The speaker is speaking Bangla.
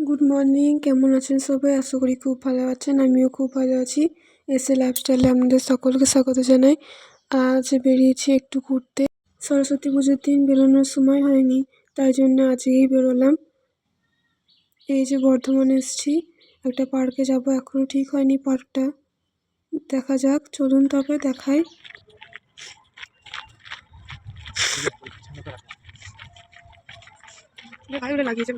গুড মর্নিং, কেমন আছেন সবাই? আশা করি খুব ভালো আছেন। আমিও খুব ভালো আছি। এসএ লাইফস্টাইলে আপনাদের সকলকে স্বাগত জানাই। আজ বেরিয়েছি একটু ঘুরতে। সরস্বতী পুজোর দিন বেরোনোর সময় হয়নি, তাই জন্য আজকেই বেরোলাম। এই যে বর্ধমানে এসেছি, একটা পার্কে যাব, এখনও ঠিক হয়নি পার্কটা। দেখা যাক, চলুন তবে দেখাই। লাগিয়েছে